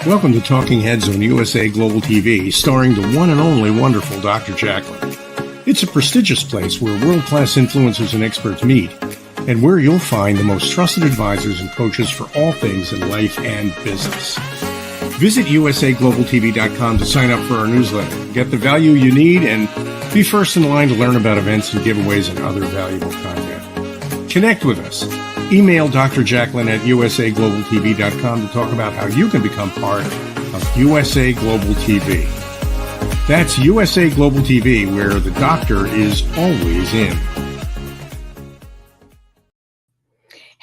Welcome to Talking Heads on USA Global TV, starring the one and only wonderful Dr. Jacalyn. It's a prestigious place where world-class influencers and experts meet, and where you'll find the most trusted advisors and coaches for all things in life and business. Visit usaglobaltv.com to sign up for our newsletter, get the value you need, and be first in line to learn about events and giveaways and other valuable content. Connect with us. Email Dr. Jacalyn at usaglobaltv.com to talk about how you can become part of USA Global TV. That's USA Global TV, where the doctor is always in.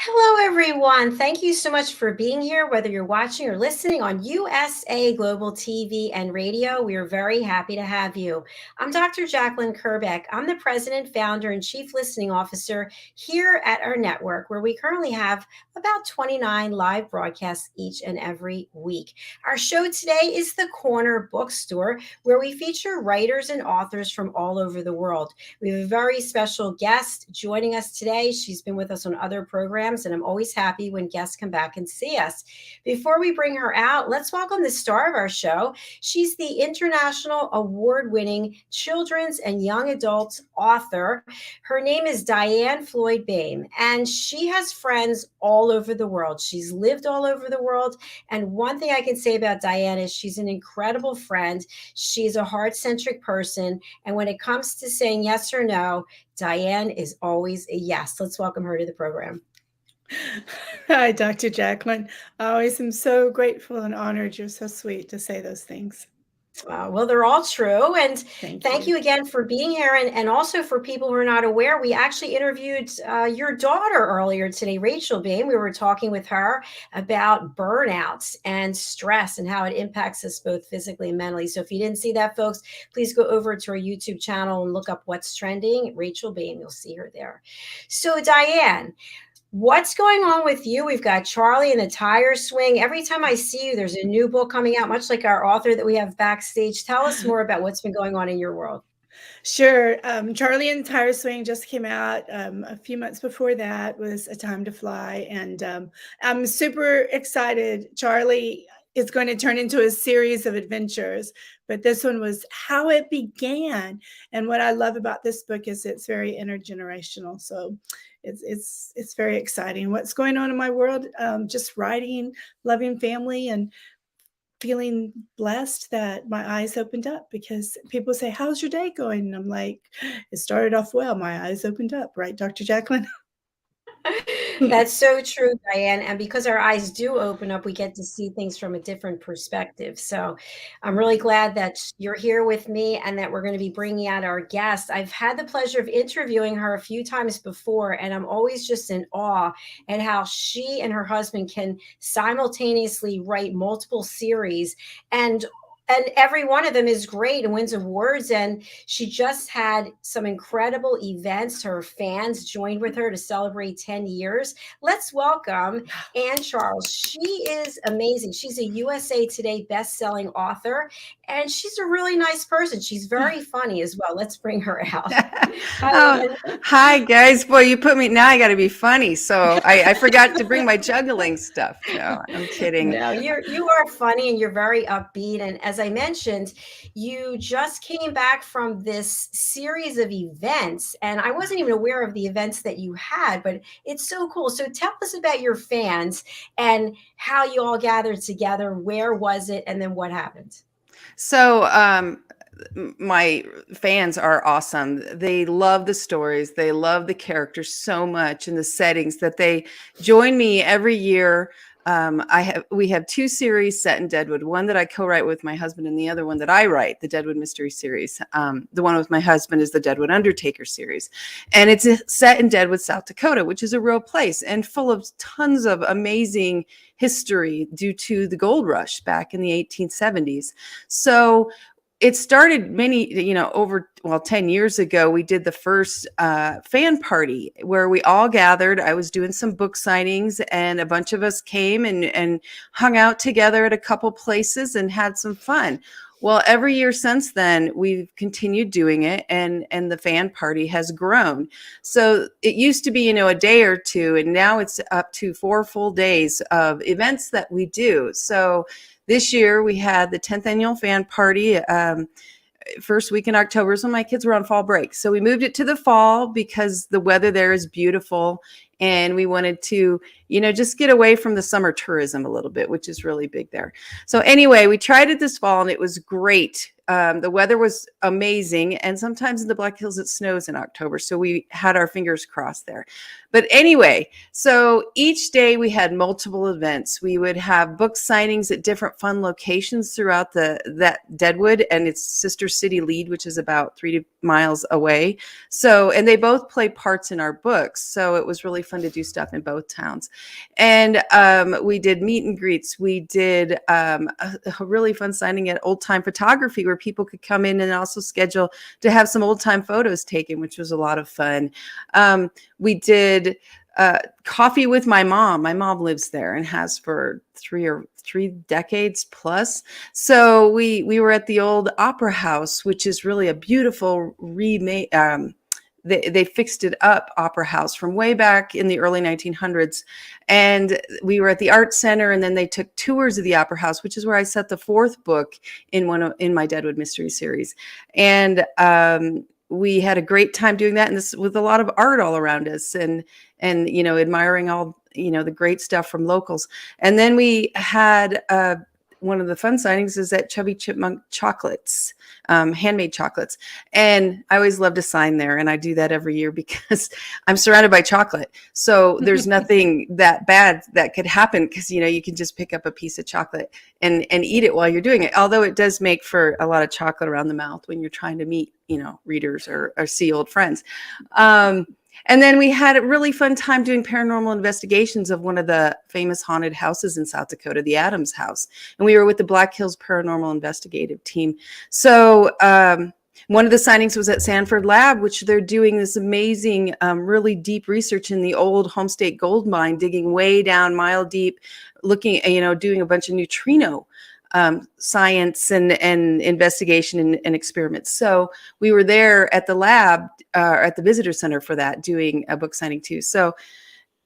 Hello, everyone. Thank you so much for being here, whether you're watching or listening on USA Global TV and radio. We are very happy to have you. I'm Dr. Jacalyn KERBECK. I'm the president, founder, and chief listening officer here at our network, where we currently have about 29 live broadcasts each and every week. Our show today is The Corner Bookstore, where we feature writers and authors from all over the world. We have a very special guest joining us today. She's been with us on other programs, and I'm always happy when guests come back and see us. Before we bring her out, let's welcome the star of our show. She's the international award-winning children's and young adult author. Her name is DIANN BOEHM, and she has friends all over the world. She's lived all over the world. And one thing I can say about DIANN is she's an incredible friend. She's a heart-centric person. And when it comes to saying yes or no, DIANN is always a yes. Let's welcome her to the program. Hi, Dr. Jacalyn. I always am so grateful and honored. You're so sweet to say those things. Well, they're all true. And thank you you again for being here. And also for people who are not aware, we actually interviewed your daughter earlier today, Rachel BOEHM. We were talking with her about burnout and stress and how it impacts us both physically and mentally. So if you didn't see that, folks, please go over to our YouTube channel and look up What's Trending, Rachel BOEHM. You'll see her there. So DIANN, what's going on with you? We've got Charlie and the Tire Swing. Every time I see you, there's a new book coming out, much like our author that we have backstage. Tell us more about what's been going on in your world. Sure. Charlie and the Tire Swing just came out. A few months before that was A Time to Fly. And I'm super excited. Charlie is going to turn into a series of adventures, but this one was how it began. And what I love about this book is it's very intergenerational. So it's very exciting. What's going on in my world? Just writing, loving family, and feeling blessed that my eyes opened up, because people say, how's your day going? And I'm like, it started off well. My eyes opened up, right, Dr. Jacalyn? That's so true, DIANN. And because our eyes do open up, we get to see things from a different perspective. So I'm really glad that you're here with me and that we're going to be bringing out our guest. I've had the pleasure of interviewing her a few times before, and I'm always just in awe at how she and her husband can simultaneously write multiple series, and every one of them is great and wins awards. And she just had some incredible events. Her fans joined with her to celebrate 10 years. Let's welcome Ann Charles. She is amazing. She's a USA Today best-selling author, and she's a really nice person. She's very funny as well. Let's bring her out. Hi, guys. Boy, you put me, now I got to be funny. So I forgot to bring my juggling stuff. No, I'm kidding. No, you are funny and you're very upbeat. And as I mentioned, you just came back from this series of events, and I wasn't even aware of the events that you had, but it's so cool. So tell us about your fans and how you all gathered together. Where was it? And then what happened? So, my fans are awesome. They love the stories. They love the characters so much and the settings that they join me every year. We have two series set in Deadwood, one that I co-write with my husband and the other one that I write, the Deadwood Mystery Series. The one with my husband is the Deadwood Undertaker series. And it's set in Deadwood, South Dakota, which is a real place and full of tons of amazing history due to the gold rush back in the 1870s. So it started over 10 years ago. We did the first fan party where we all gathered. I was doing some book signings, and a bunch of us came and hung out together at a couple places and had some fun. Well, every year since then, we've continued doing it, and the fan party has grown. So it used to be, a day or two, and now it's up to 4 full days of events that we do. So this year we had the 10th annual fan party. First week in October, so my kids were on fall break. So we moved it to the fall because the weather there is beautiful. And we wanted to, just get away from the summer tourism a little bit, which is really big there. So anyway, we tried it this fall and it was great. The weather was amazing. And sometimes in the Black Hills, it snows in October. So we had our fingers crossed there. But anyway, so each day we had multiple events. We would have book signings at different fun locations throughout that Deadwood and its sister city Lead, which is about 3 miles away. So, and they both play parts in our books. So it was really fun to do stuff in both towns. And we did meet and greets. We did a really fun signing at Old Time Photography where people could come in and also schedule to have some old time photos taken, which was a lot of fun. We did coffee with my mom. My mom lives there and has for three decades plus. So we were at the old Opera House, which is really a beautiful remake. They fixed it up, Opera House, from way back in the early 1900s. And we were at the Art Center, and then they took tours of the Opera House, which is where I set the 4th book in my Deadwood mystery series. And we had a great time doing that, and this with a lot of art all around us, and admiring all the great stuff from locals. And then we had one of the fun signings is at Chubby Chipmunk Chocolates, handmade chocolates. And I always love to sign there. And I do that every year because I'm surrounded by chocolate. So there's nothing that bad that could happen because, you can just pick up a piece of chocolate and eat it while you're doing it. Although it does make for a lot of chocolate around the mouth when you're trying to meet, readers or see old friends. And then we had a really fun time doing paranormal investigations of one of the famous haunted houses in South Dakota, the Adams House. And we were with the Black Hills Paranormal Investigative Team. So one of the signings was at Sanford Lab, which they're doing this amazing, really deep research in the old Home State gold mine, digging way down, mile deep, looking, doing a bunch of neutrino science and investigation and experiments. So we were there at the lab, at the visitor center for that, doing a book signing too. So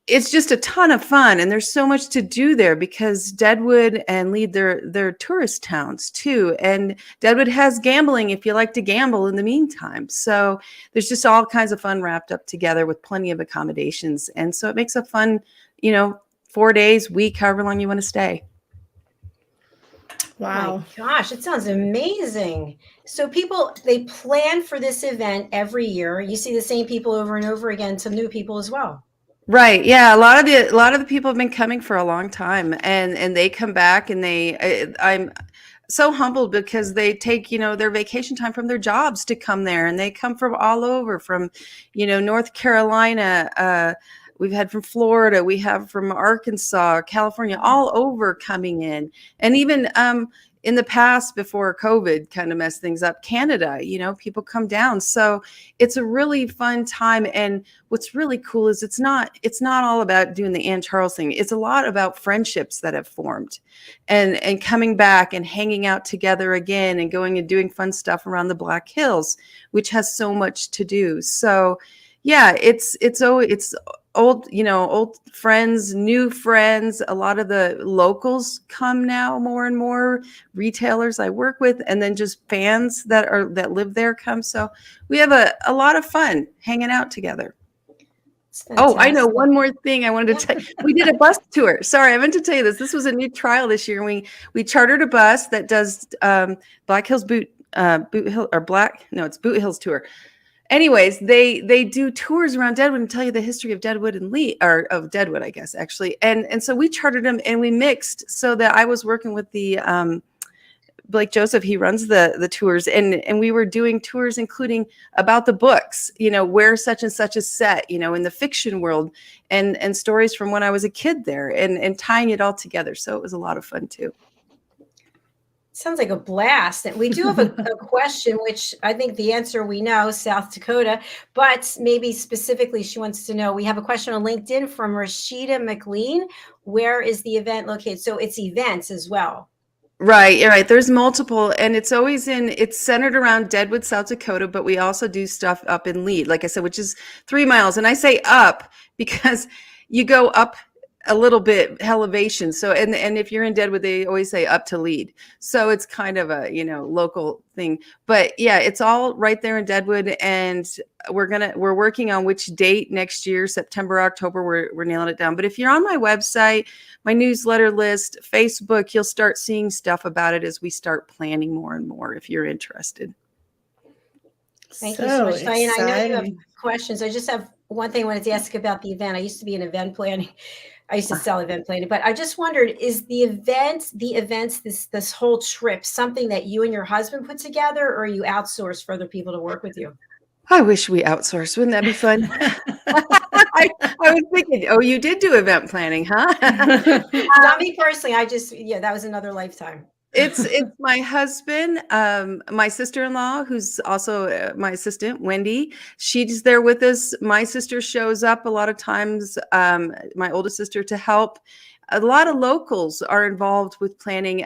it's just a ton of fun, and there's so much to do there because Deadwood and Lead, they're tourist towns too. And Deadwood has gambling if you like to gamble in the meantime. So there's just all kinds of fun wrapped up together with plenty of accommodations. And so it makes a fun, 4 days, week, however long you want to stay. Wow. Oh my gosh, it sounds amazing. So people, they plan for this event every year. You see the same people over and over again, some new people as well. Right. Yeah. A lot of the people have been coming for a long time, and they come back, and I'm so humbled because they take, their vacation time from their jobs to come there, and they come from all over, from, North Carolina, we've had from Florida, we have from Arkansas, California, all over coming in. And even in the past, before COVID kind of messed things up, Canada, people come down. So it's a really fun time. And what's really cool is it's not all about doing the Ann Charles thing. It's a lot about friendships that have formed and coming back and hanging out together again and going and doing fun stuff around the Black Hills, which has so much to do. So yeah, it's old friends, new friends. A lot of the locals come now, more and more retailers I work with, and then just fans that live there come. So we have a lot of fun hanging out together. Oh, I know one more thing I wanted to tell you. We did a bus tour. Sorry, I meant to tell you this. This was a new trial this year. We chartered a bus that does Black Hills Boot Hills tour. Anyways, they do tours around Deadwood and tell you the history of Deadwood and Lee, or of Deadwood, I guess, actually. And so we chartered them and we mixed so that I was working with the Blake Joseph. He runs the tours, and we were doing tours including about the books, where such and such is set, in the fiction world, and stories from when I was a kid there, and tying it all together. So it was a lot of fun too. Sounds like a blast. And we do have a question, which I think the answer we know, South Dakota, but maybe specifically she wants to know, we have a question on LinkedIn from Rashida McLean. Where is the event located? So it's events as well. Right. There's multiple, and it's centered around Deadwood, South Dakota, but we also do stuff up in Lead, like I said, which is 3 miles. And I say up because you go up a little bit elevation. So, and if you're in Deadwood, they always say up to lead. So it's kind of a, local thing, but yeah, it's all right there in Deadwood. And we're working on which date next year, September, October, we're nailing it down. But if you're on my website, my newsletter list, Facebook, you'll start seeing stuff about it as we start planning more and more, if you're interested. Thank you so much, Diane. I know you have exciting. questions. I just have one thing I wanted to ask about the event. I used to be an event planning. I used to sell event planning, but I just wondered, is the events, this whole trip, something that you and your husband put together, or you outsource for other people to work with you? I wish we outsourced. Wouldn't that be fun? I was thinking, oh, you did do event planning, huh? Not me personally. That was another lifetime. It's my husband, my sister-in-law, who's also my assistant, Wendy. She's there with us. My sister shows up a lot of times, my oldest sister, to help. A lot of locals are involved with planning.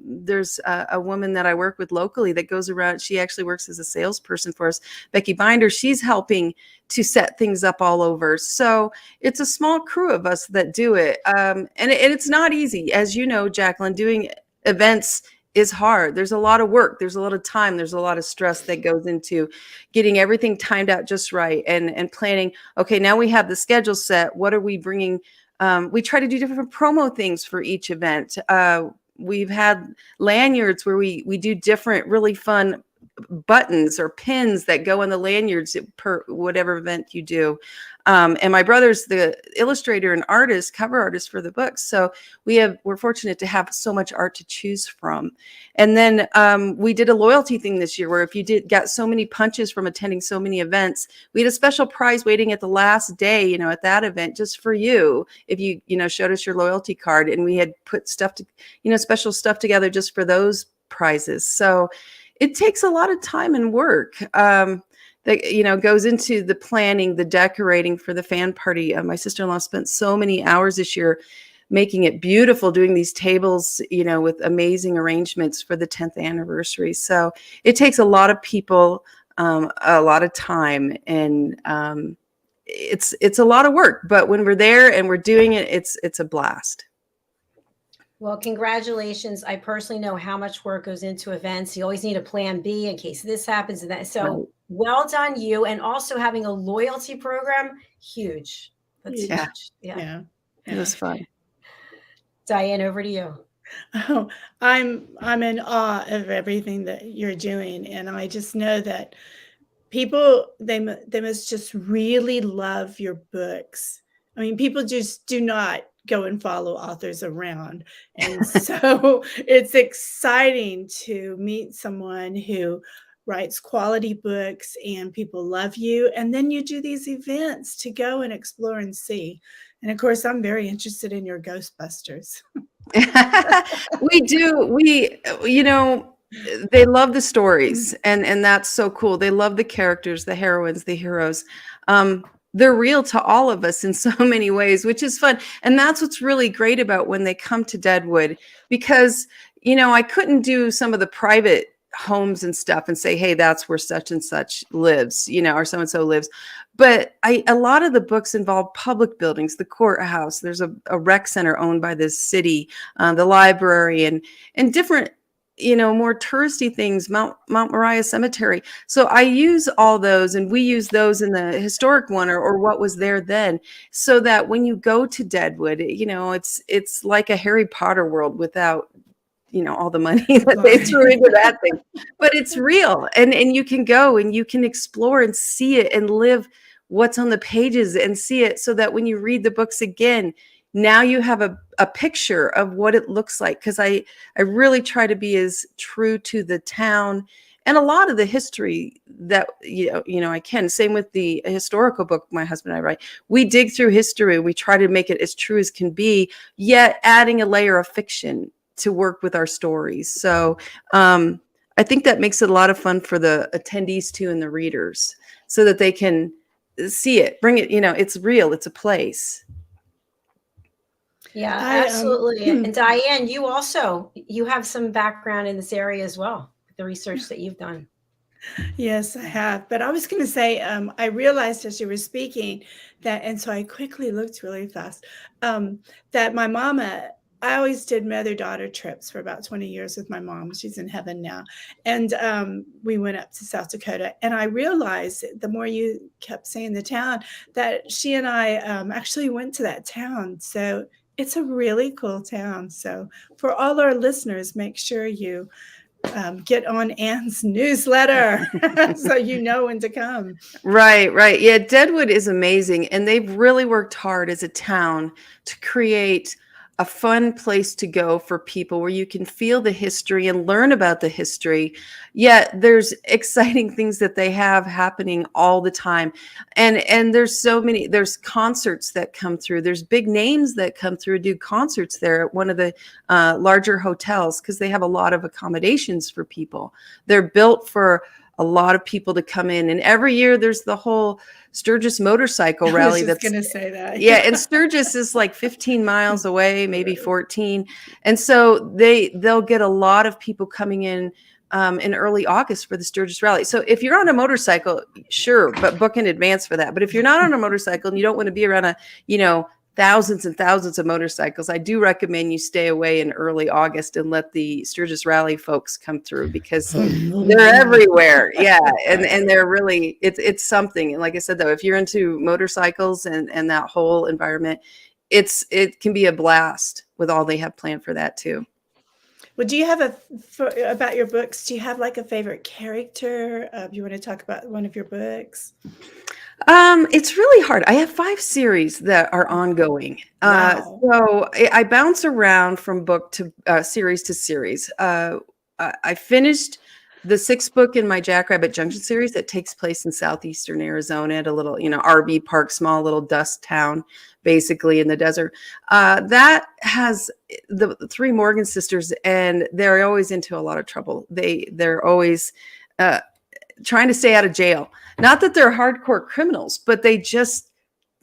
There's a woman that I work with locally that goes around. She actually works as a salesperson for us, Becky Binder. She's helping to set things up all over. So it's a small crew of us that do it. And it's not easy. As you know, Jacalyn, doing events is hard. There's a lot of work. There's a lot of time. There's a lot of stress that goes into getting everything timed out just right and planning. Okay, now we have the schedule set. What are we bringing? We try to do different promo things for each event. We've had lanyards where we do different really fun buttons or pins that go on the lanyards per whatever event you do. And my brother's the illustrator and artist, cover artist for the books. So we're fortunate to have so much art to choose from. And then we did a loyalty thing this year where if you got so many punches from attending so many events, we had a special prize waiting at the last day, at that event just for you. If you, showed us your loyalty card, and we had put stuff to, special stuff together just for those prizes. So it takes a lot of time and work. That goes into the planning, the decorating for the fan party. My sister-in-law spent so many hours this year making it beautiful, doing these tables, with amazing arrangements for the 10th anniversary. So it takes a lot of people, a lot of time, and it's a lot of work. But when we're there and we're doing it, it's a blast. Well, congratulations. I personally know how much work goes into events. You always need a plan B in case this happens and that. So Right. Well done, you. And also having a loyalty program, huge. That's Yeah. huge. Yeah. It was fun. Diane, over to you. Oh, I'm in awe of everything that you're doing, and I just know that people they must just really love your books. I mean, people just do not go and follow authors around, and so it's exciting to meet someone who writes quality books and people love you, and then you do these events to go and explore and see. And of course, I'm very interested in your Ghostbusters. We do. They love the stories, and that's so cool. They love the characters, the heroines, the heroes. They're real to all of us in so many ways, which is fun. And that's what's really great about when they come to Deadwood, because, I couldn't do some of the private homes and stuff and say, hey, that's where such and such lives, or so-and-so lives. But a lot of the books involve public buildings, the courthouse. There's a rec center owned by the city, the library, and different, more touristy things, Mount Moriah Cemetery. So I use all those, and we use those in the historic one or what was there then, so that when you go to Deadwood, it's like a Harry Potter world without all the money that they threw into that thing, but it's real. And you can go and you can explore and see it and live what's on the pages and see it, so that when you read the books again, now you have a picture of what it looks like. Because I really try to be as true to the town and a lot of the history that, I can. Same with the historical book my husband and I write. We dig through history. We try to make it as true as can be, yet adding a layer of fiction to work with our stories. So I think that makes it a lot of fun for the attendees too, and the readers, so that they can see it, bring it, it's real, it's a place. Yeah, absolutely. And Diane, you have some background in this area as well, the research that you've done. Yes, I have. But I was going to say, I realized as you were speaking that, and so I quickly looked really fast, that my mama, I always did mother-daughter trips for about 20 years with my mom. She's in heaven now. And we went up to South Dakota. And I realized the more you kept saying the town, that she and I actually went to that town. So it's a really cool town. So for all our listeners, make sure you get on Ann's newsletter so you know when to come. Right, right. Yeah, Deadwood is amazing. And they've really worked hard as a town to create a fun place to go for people where you can feel the history and learn about the history. Yet there's exciting things that they have happening all the time. And there's so many, there's concerts that come through. There's big names that come through, do concerts there at one of the larger hotels because they have a lot of accommodations for people. They're built for a lot of people to come in. And every year there's the whole Sturgis motorcycle rally. That's going to say that. Yeah. And Sturgis is like 15 miles away, maybe 14. And so they'll get a lot of people coming in early August for the Sturgis rally. So if you're on a motorcycle, sure, but book in advance for that. But if you're not on a motorcycle and you don't want to be around thousands and thousands of motorcycles, I do recommend you stay away in early August and let the Sturgis Rally folks come through because they're everywhere. Yeah. And they're really, it's something. And like I said, though, if you're into motorcycles and that whole environment, it can be a blast with all they have planned for that too. Well, do you have about your books, do you have like a favorite character? You want to talk about one of your books? It's really hard. I have 5 series that are ongoing. Wow. So I bounce around from book to series to series. I finished the 6th book in my Jackrabbit Junction series that takes place in southeastern Arizona at a little, RV park, small little dust town, basically in the desert. That has the 3 Morgan sisters, and they're always into a lot of trouble. They're always trying to stay out of jail. Not that they're hardcore criminals, but they just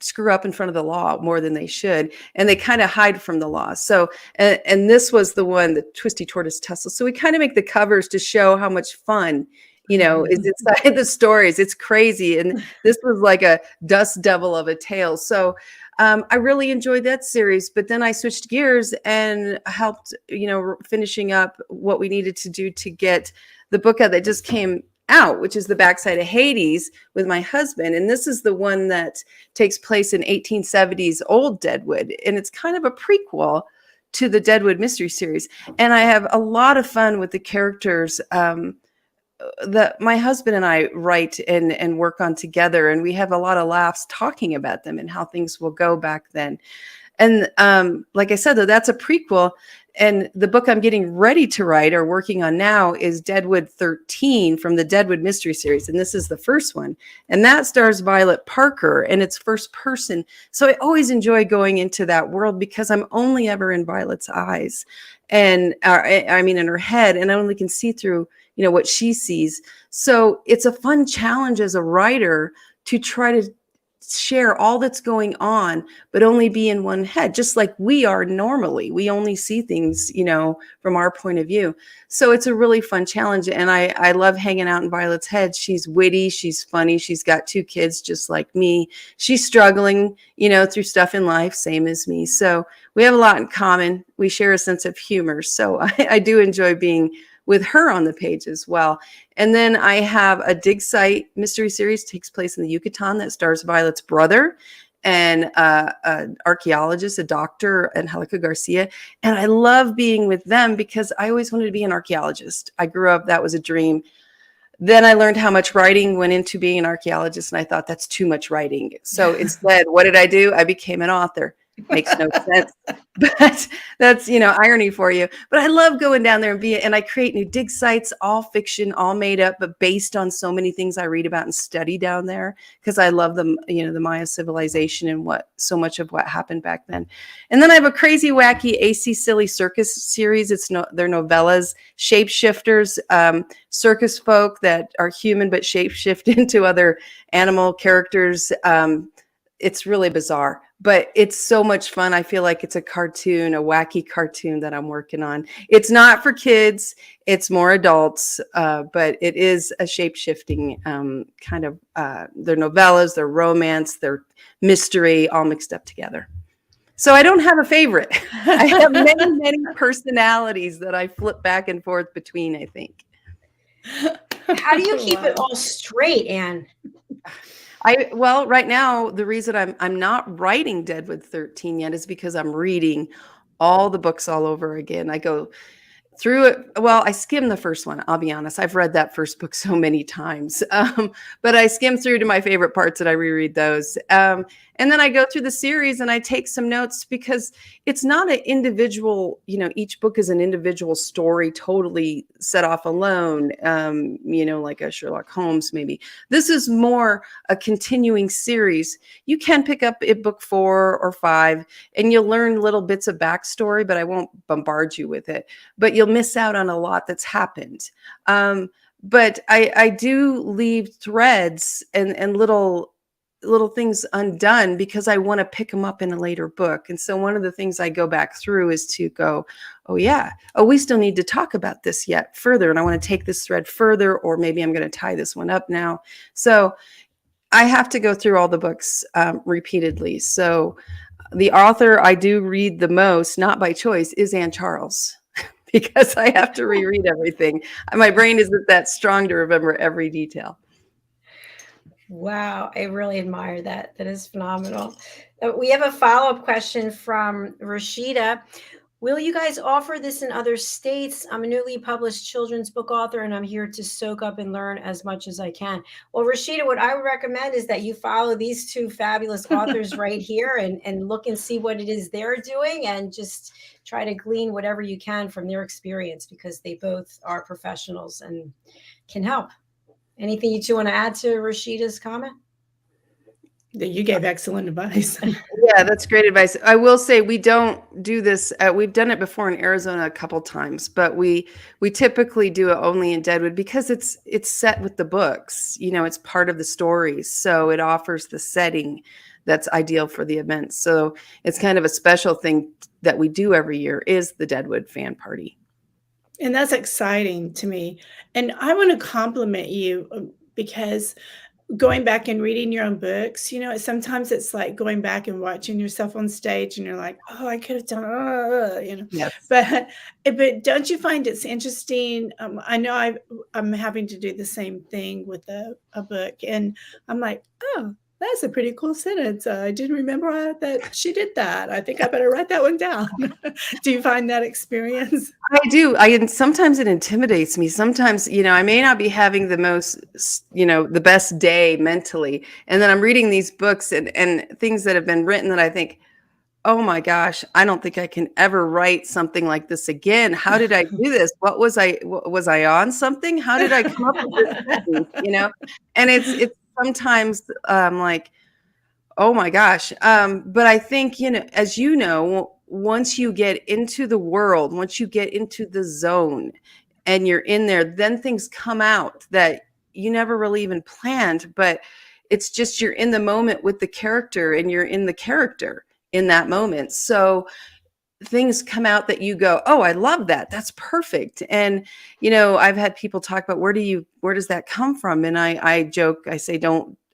screw up in front of the law more than they should. And they kind of hide from the law. So, and this was the one, the Twisty Tortoise Tussle. So we kind of make the covers to show how much fun, is inside the stories. It's crazy. And this was like a dust devil of a tale. So I really enjoyed that series, but then I switched gears and helped, finishing up what we needed to do to get the book out that just came out, which is The Backside of Hades with my husband. And this is the one that takes place in 1870s old Deadwood. And it's kind of a prequel to the Deadwood mystery series. And I have a lot of fun with the characters that my husband and I write and work on together. And we have a lot of laughs talking about them and how things will go back then. And like I said, though, that's a prequel. And the book I'm getting ready to write or working on now is Deadwood 13 from the Deadwood mystery series. And this is the first one. And that stars Violet Parker, and it's first person. So I always enjoy going into that world because I'm only ever in Violet's eyes and in her head, and I only can see through, what she sees. So it's a fun challenge as a writer to try to share all that's going on, but only be in one head, just like we are normally. We only see things, from our point of view. So it's a really fun challenge. And I love hanging out in Violet's head. She's witty. She's funny. She's got 2 kids just like me. She's struggling, through stuff in life, same as me. So we have a lot in common. We share a sense of humor. So I do enjoy being with her on the page as well. And then I have a dig site mystery series, takes place in the Yucatan, that stars Violet's brother and an archaeologist, a doctor, Angelica Garcia. And I love being with them because I always wanted to be an archaeologist. I grew up, that was a dream. Then I learned how much writing went into being an archaeologist, and I thought that's too much writing. So instead, what did I do? I became an author. Makes no sense, but that's, irony for you. But I love going down there and I create new dig sites, all fiction, all made up, but based on so many things I read about and study down there because I love them, the Maya civilization and so much of what happened back then. And then I have a crazy, wacky, AC silly circus series. They're novellas, shapeshifters, circus folk that are human but shapeshift into other animal characters. it's really bizarre, but it's so much fun. I feel like it's a cartoon, a wacky cartoon that I'm working on. It's not for kids, it's more adults, but it is a shape-shifting kind of, they're novellas, they're romance, they're mystery, all mixed up together. So I don't have a favorite. I have many, many personalities that I flip back and forth between, I think. How do you keep it all straight, Anne? Well, right now, the reason I'm not writing Deadwood 13 yet is because I'm reading all the books all over again. I go through it. Well, I skimmed the first one. I'll be honest. I've read that first book so many times, but I skim through to my favorite parts and I reread those. And then I go through the series and I take some notes because it's not an individual, each book is an individual story, totally set off alone, like a Sherlock Holmes, maybe. This is more a continuing series. You can pick up a book 4 or 5 and you'll learn little bits of backstory, but I won't bombard you with it. But you'll miss out on a lot that's happened. But I do leave threads and little things undone because I want to pick them up in a later book. And so one of the things I go back through is to go, we still need to talk about this yet further. And I want to take this thread further, or maybe I'm going to tie this one up now. So I have to go through all the books repeatedly. So the author I do read the most, not by choice, is Anne Charles. Because I have to reread everything. My brain isn't that strong to remember every detail. Wow, I really admire that. That is phenomenal. We have a follow-up question from Rashida. Will you guys offer this in other states? I'm a newly published children's book author, and I'm here to soak up and learn as much as I can. Well, Rashida, what I would recommend is that you follow these two fabulous authors right here and look and see what it is they're doing and just try to glean whatever you can from their experience, because they both are professionals and can help. Anything you two want to add to Rashida's comment? You gave excellent advice. Yeah, that's great advice. I will say we don't do this. We've done it before in Arizona a couple times, but we typically do it only in Deadwood because it's set with the books. It's part of the stories, so it offers the setting that's ideal for the event. So it's kind of a special thing that we do every year is the Deadwood fan party. And that's exciting to me. And I want to compliment you because going back and reading your own books, sometimes it's like going back and watching yourself on stage and you're like, oh, I could have done, Yes. But don't you find it's interesting? I know I'm having to do the same thing with a book, and I'm like, oh, that's a pretty cool sentence. I didn't remember that she did that. I think I better write that one down. Do you find that experience? I do. And sometimes it intimidates me. Sometimes, I may not be having the most, the best day mentally. And then I'm reading these books and things that have been written that I think, oh my gosh, I don't think I can ever write something like this again. How did I do this? Was I on something? How did I come up with this sentence? And it's sometimes like, oh my gosh. But I think, as you know, once you get into the world, once you get into the zone and you're in there, then things come out that you never really even planned, but it's just, you're in the moment with the character and you're in the character in that moment. So things come out that you go, oh, I love that. That's perfect. And, I've had people talk about where does that come from? And I joke, I say,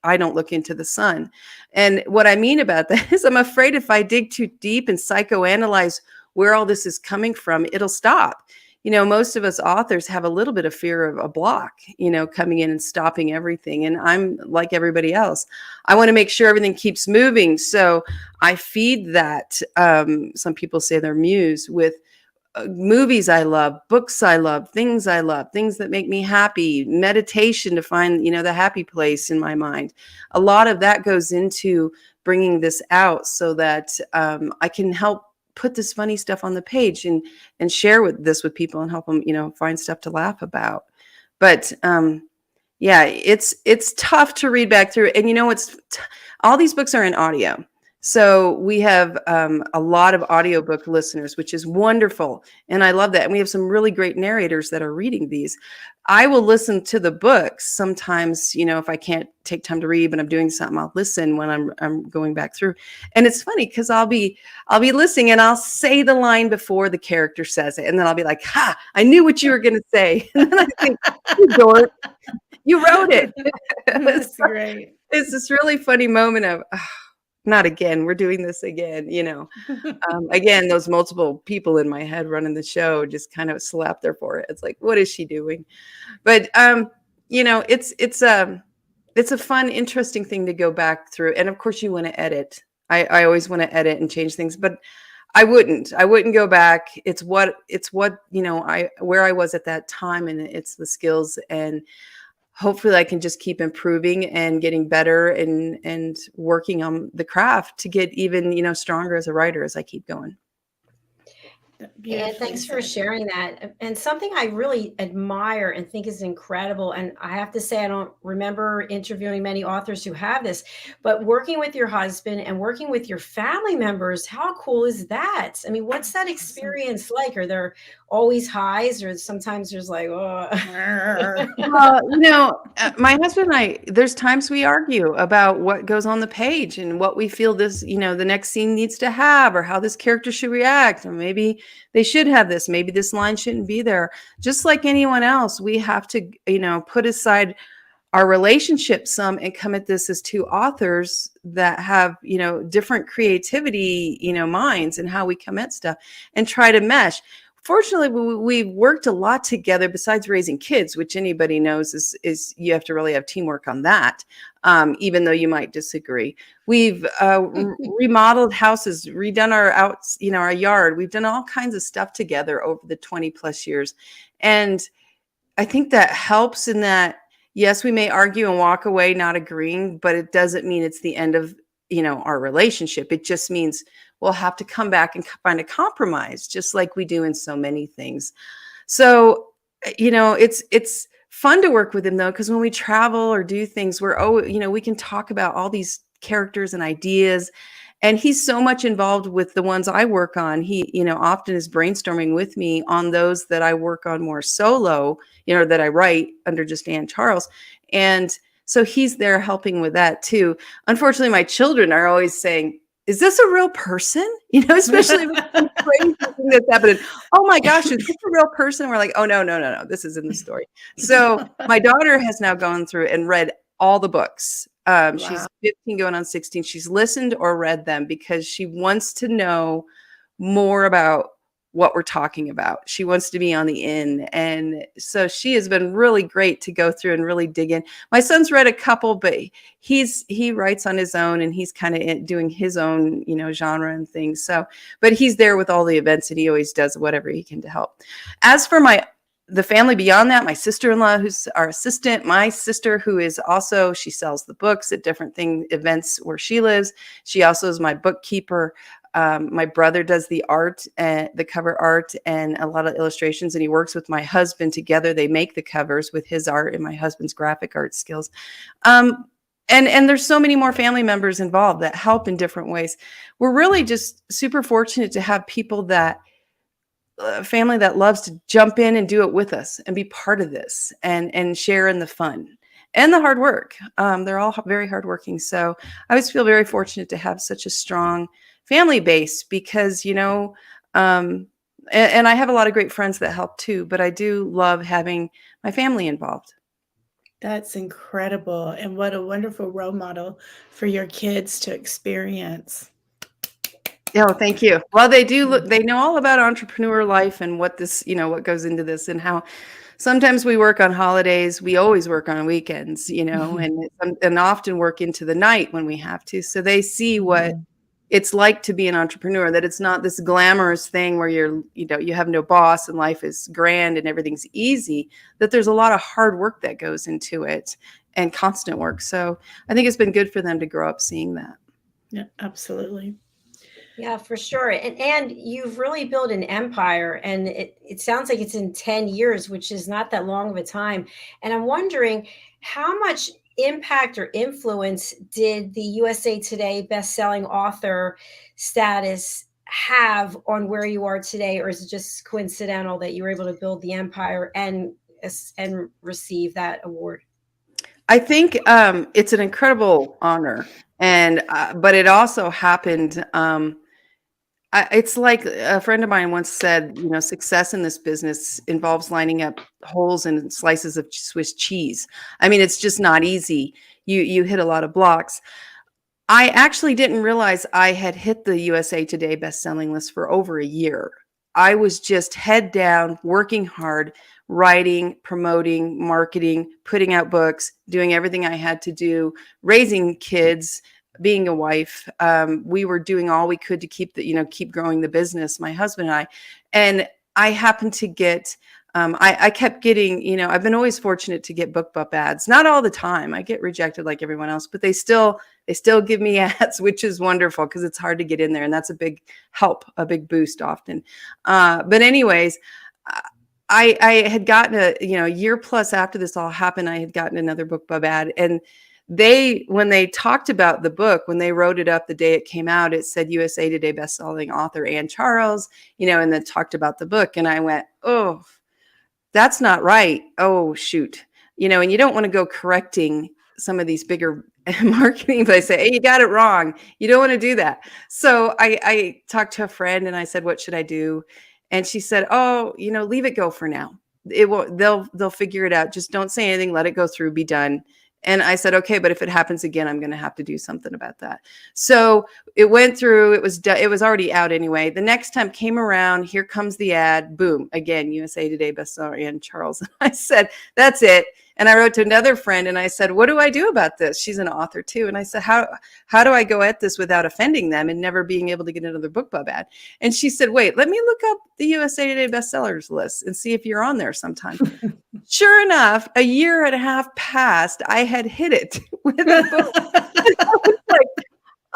I don't look into the sun. And what I mean about that is I'm afraid if I dig too deep and psychoanalyze where all this is coming from, it'll stop. Most of us authors have a little bit of fear of a block, coming in and stopping everything. And I'm like everybody else. I want to make sure everything keeps moving. So I feed that. Some people say their muse with movies I love, books I love, things that make me happy, meditation to find, the happy place in my mind. A lot of that goes into bringing this out so that I can help put this funny stuff on the page and share this with people and help them, find stuff to laugh about. But yeah, it's tough to read back through. And all these books are in audio. So we have a lot of audiobook listeners, which is wonderful. And I love that. And we have some really great narrators that are reading these. I will listen to the books sometimes, if I can't take time to read, but I'm doing something, I'll listen when I'm going back through. And it's funny because I'll be listening and I'll say the line before the character says it. And then I'll be like, ha, I knew what you were going to say. And then I think, you dork, you wrote it. That's great. It's this really funny moment of, not again, we're doing this again, again, those multiple people in my head running the show just kind of slap their forehead. It's like, what is she doing? But, it's a fun, interesting thing to go back through. And of course you want to edit. I always want to edit and change things, but I wouldn't go back. It's what, where I was at that time, and it's the skills, and hopefully I can just keep improving and getting better and working on the craft to get even, stronger as a writer as I keep going. And thanks for sharing that. And something I really admire and think is incredible, and I have to say, I don't remember interviewing many authors who have this, but working with your husband and working with your family members, how cool is that? I mean, what's that experience like? Are there always highs, or sometimes there's like, oh. Well, my husband and I, there's times we argue about what goes on the page and what we feel this, the next scene needs to have, or how this character should react, or maybe they should have this, maybe this line shouldn't be there. Just like anyone else, we have to, put aside our relationship some and come at this as two authors that have, different creativity, minds, and how we come at stuff and try to mesh. Fortunately, we've worked a lot together besides raising kids, which anybody knows is you have to really have teamwork on that, even though you might disagree. We've remodeled houses, redone our yard. We've done all kinds of stuff together over the 20 plus years. And I think that helps in that, yes, we may argue and walk away not agreeing, but it doesn't mean it's the end of, our relationship. It just means we'll have to come back and find a compromise, just like we do in so many things. So, it's fun to work with him though, because when we travel or do things, we can talk about all these characters and ideas. And he's so much involved with the ones I work on. He, often is brainstorming with me on those that I work on more solo, that I write under just DIANN Charles. And so he's there helping with that too. Unfortunately, my children are always saying, is this a real person? Especially with some crazy thing that's happening. Oh my gosh, is this a real person? We're like, oh, no. This is in the story. So my daughter has now gone through and read all the books. She's 15 going on 16. She's listened or read them because she wants to know more about what we're talking about. She wants to be on the in. And so she has been really great to go through and really dig in. My son's read a couple, but he writes on his own, and he's kind of doing his own, genre and things. So, but he's there with all the events, and he always does whatever he can to help. As for the family beyond that, my sister-in-law, who's our assistant, my sister, who is also, she sells the books at different events where she lives. She also is my bookkeeper. My brother does the art, the cover art, and a lot of illustrations, and he works with my husband together. They make the covers with his art and my husband's graphic art skills. And there's so many more family members involved that help in different ways. We're really just super fortunate to have people family that loves to jump in and do it with us and be part of this and share in the fun and the hard work. They're all very hardworking. So I always feel very fortunate to have such a strong family base because, and I have a lot of great friends that help too, but I do love having my family involved. That's incredible. And what a wonderful role model for your kids to experience. Oh, thank you. Well, they know all about entrepreneur life and what this, what goes into this, and how sometimes we work on holidays. We always work on weekends, and often work into the night when we have to. So they see what it's like to be an entrepreneur, that it's not this glamorous thing where you have no boss and life is grand and everything's easy, that there's a lot of hard work that goes into it and constant work. So I think it's been good for them to grow up seeing that. Yeah, absolutely. Yeah, for sure. And you've really built an empire, and it sounds like it's in 10 years, which is not that long of a time. And I'm wondering how much impact or influence did the USA Today bestselling author status have on where you are today, or is it just coincidental that you were able to build the empire and receive that award? I think it's an incredible honor, and but it also happened. It's like a friend of mine once said, you know, success in this business involves lining up holes in slices of Swiss cheese. I mean, it's just not easy. You hit a lot of blocks. I actually didn't realize I had hit the USA Today bestselling list for over a year. I was just head down, working hard, writing, promoting, marketing, putting out books, doing everything I had to do, raising kids, being a wife. We were doing all we could to keep keep growing the business, my husband and I happened to get, I kept getting, I've been always fortunate to get BookBub ads. Not all the time. I get rejected like everyone else, but they still give me ads, which is wonderful because it's hard to get in there. And that's a big help, a big boost often. But anyways, I had gotten a year plus after this all happened, I had gotten another BookBub ad. And when they talked about the book, when they wrote it up the day it came out, it said USA Today bestselling author Ann Charles, and then talked about the book. And I went, oh, that's not right. Oh, shoot. And you don't want to go correcting some of these bigger marketing, but I say, hey, you got it wrong. You don't want to do that. So I talked to a friend and I said, what should I do? And she said, oh, leave it go for now. It will, they'll figure it out. Just don't say anything. Let it go through, be done. And I said, okay, but if it happens again, I'm going to have to do something about that. So it went through, it was already out anyway. The next time came around, here comes the ad, boom, again, USA Today bestseller Ann Charles. And I said, that's it. And I wrote to another friend and I said, what do I do about this? She's an author too. And I said, how do I go at this without offending them and never being able to get another BookBub ad? And she said, wait, let me look up the USA Today bestsellers list and see if you're on there sometime. Sure enough, a year and a half passed, I had hit it with a book. I was like,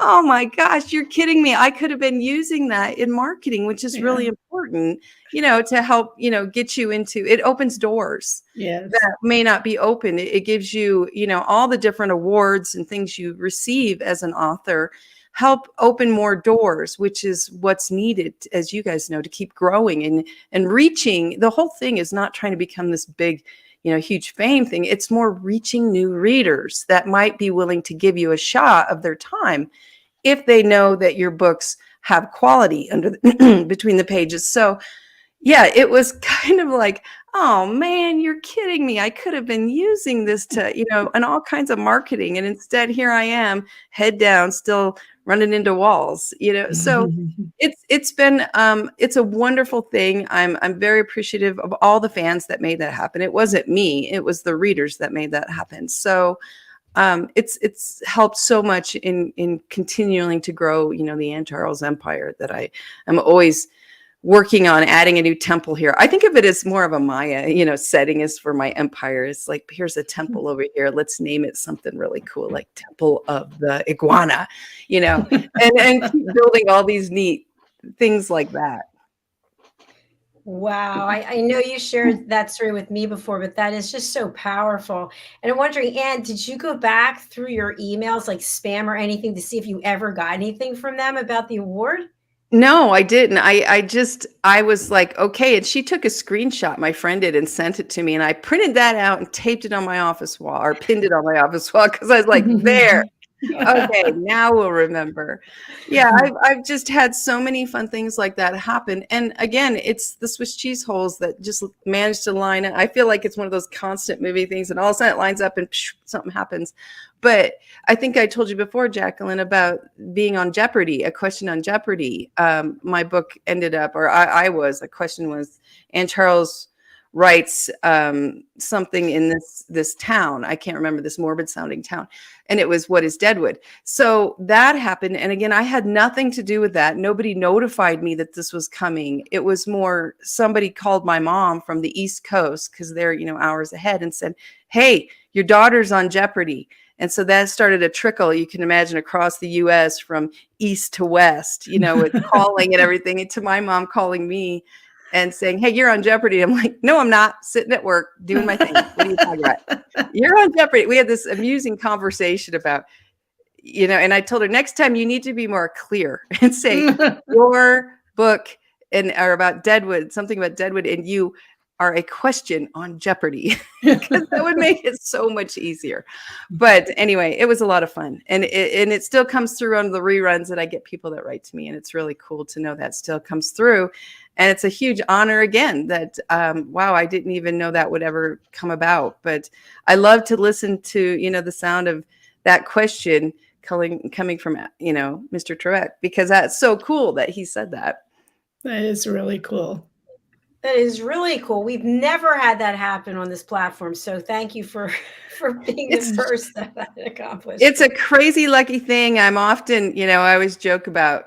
oh my gosh, you're kidding me. I could have been using that in marketing, which is really important, to help, get you into, it opens doors that may not be open. It gives you, all the different awards and things you receive as an author help open more doors, which is what's needed, as you guys know, to keep growing and reaching. The whole thing is not trying to become this big, huge fame thing. It's more reaching new readers that might be willing to give you a shot of their time if they know that your books have quality between the pages. So yeah, it was kind of like, oh man, you're kidding me. I could have been using this to, and all kinds of marketing. And instead here I am, head down, still running into walls, so it's been, it's a wonderful thing. I'm very appreciative of all the fans that made that happen. It wasn't me, it was the readers that made that happen. So it's helped so much in continuing to grow, the Ann Charles empire that I am always working on adding a new temple here. I think of it as more of a Maya, setting is for my empire. It's like, here's a temple over here. Let's name it something really cool, like Temple of the Iguana, and keep building all these neat things like that. Wow. I know you shared that story with me before, but that is just so powerful. And I'm wondering, Ann, did you go back through your emails, like spam or anything, to see if you ever got anything from them about the award? No, I didn't. I was like, okay. And she took a screenshot, my friend did, and sent it to me. And I printed that out and taped it on my office wall, or pinned it on my office wall, because I was like, there. Okay, now we'll remember. Yeah, I've just had so many fun things like that happen. And again, it's the Swiss cheese holes that just managed to line up. I feel like it's one of those constant movie things, and all of a sudden it lines up and something happens. But I think I told you before, Jacalyn, about being on Jeopardy, a question on Jeopardy. My book ended up, or a question was, Ann Charles writes something in this town. I can't remember, this morbid sounding town. And it was, what is Deadwood? So that happened. And again, I had nothing to do with that. Nobody notified me that this was coming. It was more, somebody called my mom from the East Coast, because they're, hours ahead, and said, hey, your daughter's on Jeopardy. And so that started a trickle, you can imagine, across the US from east to west, with calling and everything, and to my mom calling me and saying, hey, you're on Jeopardy. I'm like, no, I'm not, sitting at work doing my thing. What are you talking about? You're on Jeopardy. We had this amusing conversation about, and I told her next time you need to be more clear and say your book or about Deadwood, something about Deadwood, and you are a question on Jeopardy, because that would make it so much easier. But anyway, it was a lot of fun, and it still comes through on the reruns that I get people that write to me, and it's really cool to know that still comes through. And it's a huge honor again that, wow, I didn't even know that would ever come about. But I love to listen to, the sound of that question coming from, Mr. Trebek, because that's so cool that he said that. That is really cool. That is really cool. We've never had that happen on this platform. So thank you for being the first that accomplished. It's a crazy lucky thing. I'm often, I always joke about,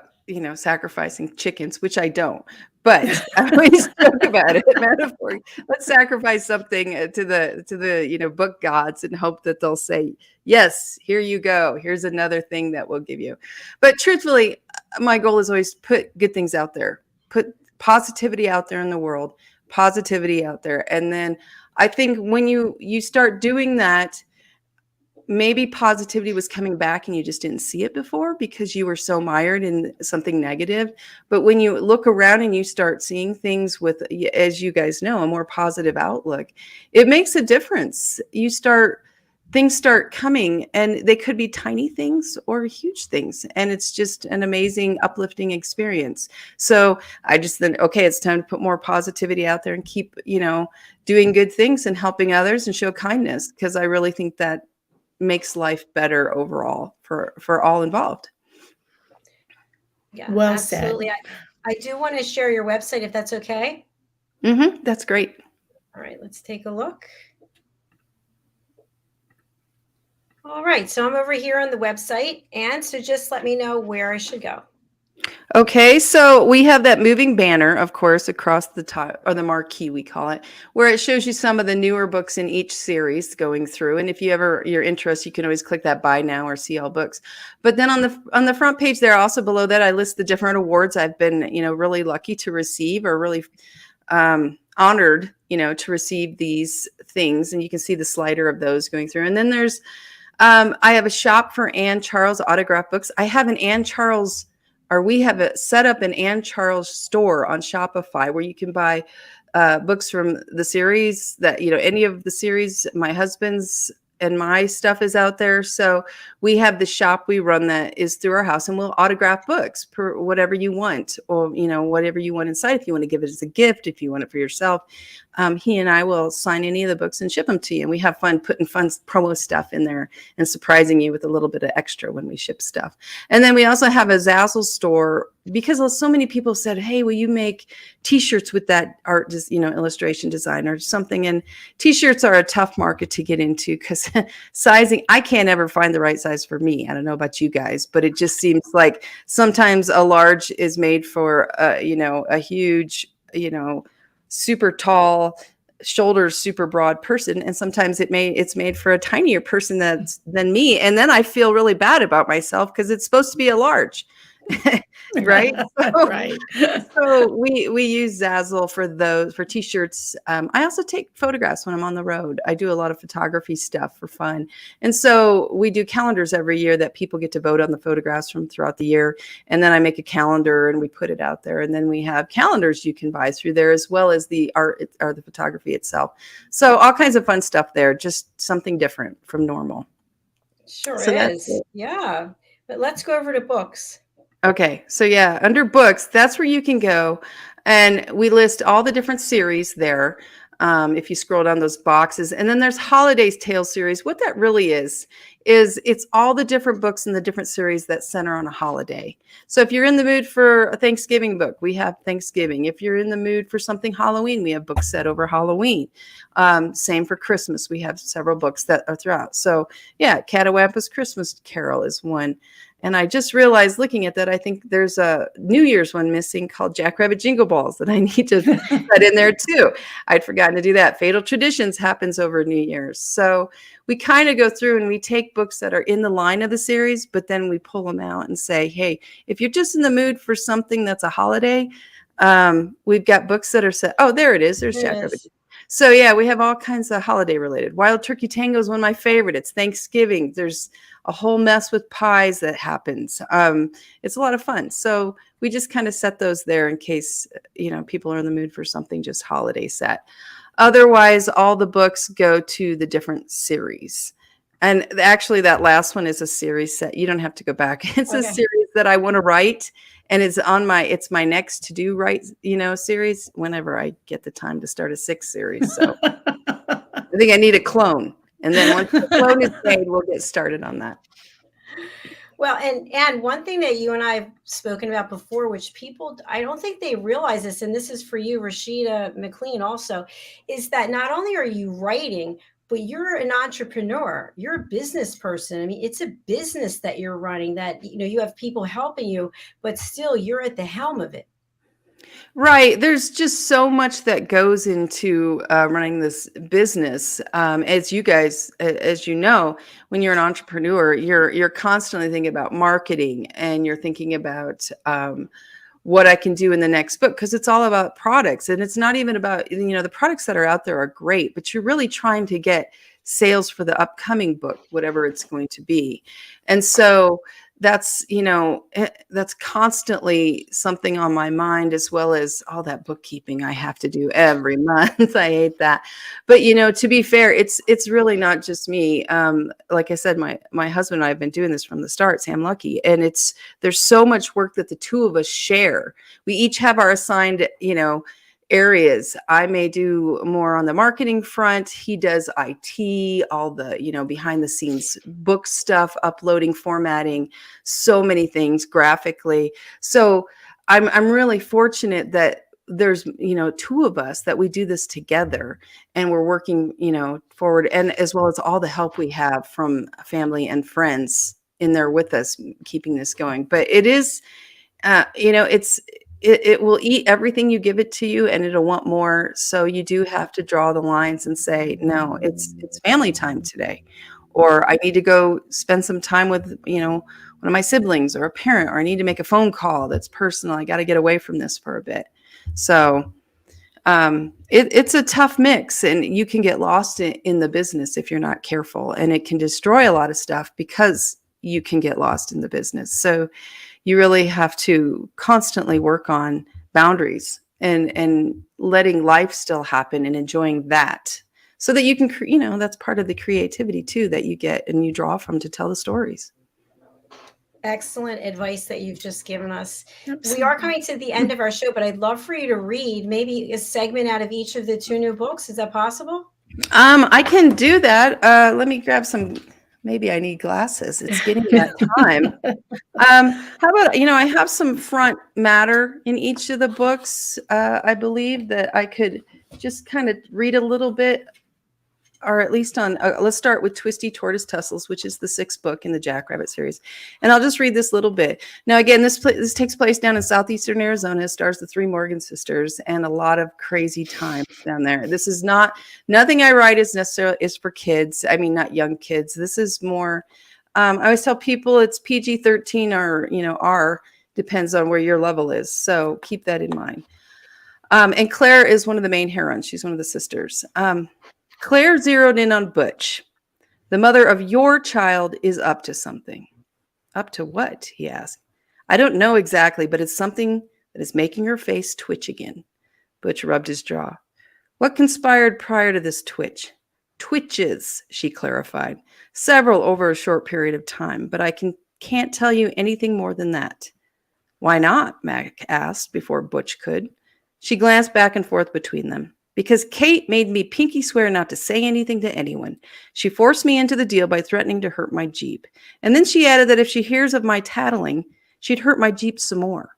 sacrificing chickens, which I don't. But I always joke about it, metaphor. Let's sacrifice something to the book gods and hope that they'll say, yes, here you go. Here's another thing that we'll give you. But truthfully, my goal is always put good things out there, put positivity out there in the world, positivity out there. And then I think when you start doing that, maybe positivity was coming back and you just didn't see it before because you were so mired in something negative. But when you look around and you start seeing things with, as you guys know, a more positive outlook, it makes a difference. Things start coming, and they could be tiny things or huge things. And it's just an amazing, uplifting experience. So I just then, okay, it's time to put more positivity out there and keep, doing good things and helping others and show kindness, because I really think that makes life better overall for all involved. Yeah, well absolutely. said. I do want to share your website if that's okay. Mm-hmm, that's great. All right, let's take a look. All right, so I'm over here on the website, and so just let me know where I should go. Okay, so we have that moving banner, of course, across the top, or the marquee we call it, where it shows you some of the newer books in each series going through. And if you're interested, you can always click that buy now or see all books. But then on the front page there, also below that, I list the different awards I've been, really lucky to receive, or really honored, to receive these things. And you can see the slider of those going through. And then there's, I have a shop for Ann Charles autograph books. I have an Ann Charles, or we have set up an Ann Charles store on Shopify where you can buy books from the series that, any of the series. My husband's and my stuff is out there. So we have the shop we run that is through our house, and we'll autograph books for whatever you want, or, whatever you want inside. If you want to give it as a gift, if you want it for yourself, he and I will sign any of the books and ship them to you. And we have fun putting fun promo stuff in there and surprising you with a little bit of extra when we ship stuff. And then we also have a Zazzle store, because so many people said, hey, will you make t-shirts with that art, illustration design or something? And t-shirts are a tough market to get into because sizing, I can't ever find the right size for me. I don't know about you guys, but it just seems like sometimes a large is made for, a huge, super tall, shoulders super broad person, and sometimes it's made for a tinier person than me, and then I feel really bad about myself because it's supposed to be a large. Right? Right. So we use Zazzle for t-shirts. I also take photographs when I'm on the road. I do a lot of photography stuff for fun. And so we do calendars every year that people get to vote on the photographs from throughout the year. And then I make a calendar and we put it out there. And then we have calendars you can buy through there, as well as the art or the photography itself. So all kinds of fun stuff there, just something different from normal. Sure So is. Yeah. But let's go over to books. Okay, so yeah, under books, that's where you can go, and we list all the different series there. If you scroll down those boxes, and then there's Holidays Tales series. What that really is it's all the different books in the different series that center on a holiday. So if you're in the mood for a Thanksgiving book, we have Thanksgiving. If you're in the mood for something Halloween, we have books set over Halloween. Same for Christmas. We have several books that are throughout. So yeah, Catawampus Christmas Carol is one. And I just realized looking at that, I think there's a New Year's one missing called Jackrabbit Jingle Balls that I need to put in there too. I'd forgotten to do that. Fatal Traditions happens over New Year's. So we kind of go through and we take books that are in the line of the series, but then we pull them out and say, hey, if you're just in the mood for something that's a holiday, we've got books that are set. Oh, there it is. There's Jackrabbit. So yeah, we have all kinds of holiday related. Wild Turkey Tango is one of my favorite. It's Thanksgiving. There's a whole mess with pies that happens. It's a lot of fun. So we just kind of set those there in case, people are in the mood for something just holiday set. Otherwise, all the books go to the different series. And actually, that last one is a series set. You don't have to go back. It's a series that I want to write, and it's my next to do write, series whenever I get the time to start a 6th series. So I think I need a clone. And then once the clone is made, we'll get started on that. Well, and one thing that you and I have spoken about before, which people, I don't think they realize this, and this is for you, Rashida McLean also, is that not only are you writing, but you're an entrepreneur. You're a business person. I mean, it's a business that you're running that, you have people helping you, but still you're at the helm of it. Right. There's just so much that goes into running this business. As you know, when you're an entrepreneur, you're constantly thinking about marketing, and you're thinking about what I can do in the next book, because it's all about products. And it's not even about, the products that are out there are great, but you're really trying to get sales for the upcoming book, whatever it's going to be. And so that's constantly something on my mind, as well as all that bookkeeping I have to do every month. I hate that. But, to be fair, it's really not just me. Like I said, my husband and I have been doing this from the start, Sam Lucky, and there's so much work that the two of us share. We each have our assigned, areas. I may do more on the marketing front. He does IT, all the, behind the scenes book stuff, uploading, formatting, so many things graphically. So I'm really fortunate that there's, two of us that we do this together, and we're working, forward, and as well as all the help we have from family and friends in there with us, keeping this going. But it is, it will eat everything you give it to you, and it'll want more. So you do have to draw the lines and say, no, it's family time today, or I need to go spend some time with, one of my siblings or a parent, or I need to make a phone call that's personal. I got to get away from this for a bit. So it's a tough mix, and you can get lost in the business if you're not careful, and it can destroy a lot of stuff because you can get lost in the business. So you really have to constantly work on boundaries and letting life still happen and enjoying that, so that you can, that's part of the creativity too, that you get and you draw from to tell the stories. Excellent advice that you've just given us. Absolutely. We are coming to the end of our show, but I'd love for you to read maybe a segment out of each of the 2 new books. Is that possible? I can do that. Let me grab some. Maybe I need glasses. It's getting that time. How about, I have some front matter in each of the books. I believe that I could just kind of read a little bit, or at least on, let's start with Twisty Tortoise Tussles, which is the 6th book in the Jackrabbit series. And I'll just read this little bit. Now, again, this takes place down in southeastern Arizona. It stars the 3 Morgan sisters, and a lot of crazy times down there. This is nothing I write is for kids. I mean, not young kids. This is more, I always tell people it's PG-13 or, R, depends on where your level is. So keep that in mind. And Claire is one of the main heroines. She's one of the sisters. Claire zeroed in on Butch. The mother of your child is up to something. Up to what? He asked. I don't know exactly, but it's something that is making her face twitch again. Butch rubbed his jaw. What conspired prior to this twitch? Twitches, she clarified. Several over a short period of time, but I can't tell you anything more than that. Why not? Mac asked before Butch could. She glanced back and forth between them. Because Kate made me pinky swear not to say anything to anyone. She forced me into the deal by threatening to hurt my Jeep. And then she added that if she hears of my tattling, she'd hurt my Jeep some more.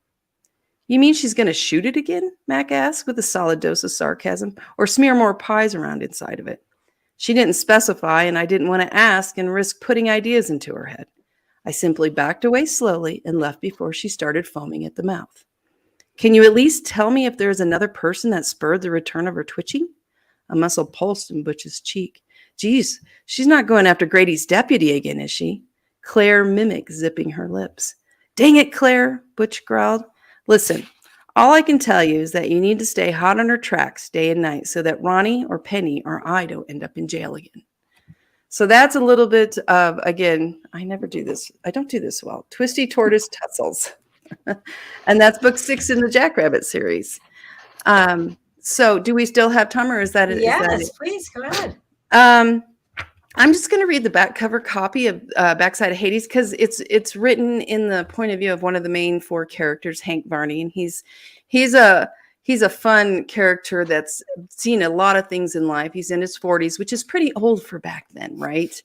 You mean she's going to shoot it again? Mac asked with a solid dose of sarcasm, or smear more pies around inside of it. She didn't specify, and I didn't want to ask and risk putting ideas into her head. I simply backed away slowly and left before she started foaming at the mouth. Can you at least tell me if there is another person that spurred the return of her twitching? A muscle pulsed in Butch's cheek. Geez, she's not going after Grady's deputy again, is she? Claire mimicked, zipping her lips. Dang it, Claire, Butch growled. Listen, All I can tell you is that you need to stay hot on her tracks day and night so that Ronnie or Penny or I don't end up in jail again. So that's a little bit of, again, I never do this. I don't do this well. Twisty Tortoise Tussles. And that's book 6 in the Jackrabbit series. So do we still have time, or is that it? Yes, please go ahead. I'm just going to read the back cover copy of Backside of Hades, because it's written in the point of view of one of the main 4 characters, Hank Varney, and he's a fun character that's seen a lot of things in life. He's in his 40s, which is pretty old for back then, right?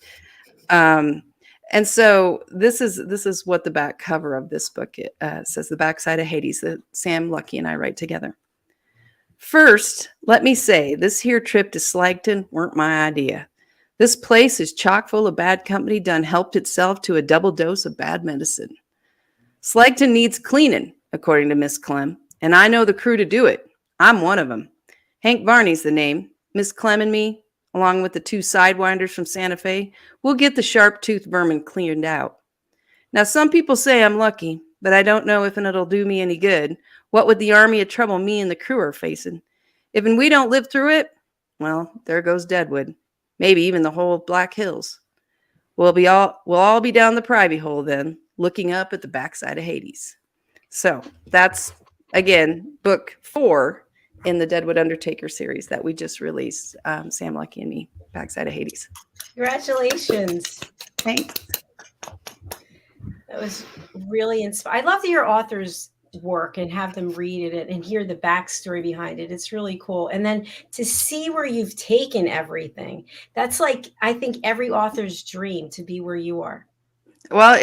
And so this is what the back cover of this book says. The Backside of Hades that Sam Lucky and I write together. First, let me say this here trip to Slagton weren't my idea. This place is chock full of bad company done helped itself to a double dose of bad medicine. Slagton needs cleaning, according to Miss Clem, and I know the crew to do it. I'm one of them. Hank Varney's the name. Miss Clem and me, along with the 2 sidewinders from Santa Fe, we'll get the sharp-toothed vermin cleaned out. Now, some people say I'm lucky, but I don't know if it'll do me any good. What with the army of trouble me and the crew are facing? If we don't live through it, well, there goes Deadwood. Maybe even the whole Black Hills. We'll all be down the privy hole then, looking up at the backside of Hades. So that's, again, book 4 in the Deadwood Undertaker series that we just released, Sam Lucky and me, Backside of Hades. Congratulations. Thanks. That was really inspiring. I love that your authors work and have them read it and hear the backstory behind it. It's really cool. And then to see where you've taken everything, that's like, I think every author's dream to be where you are. Well,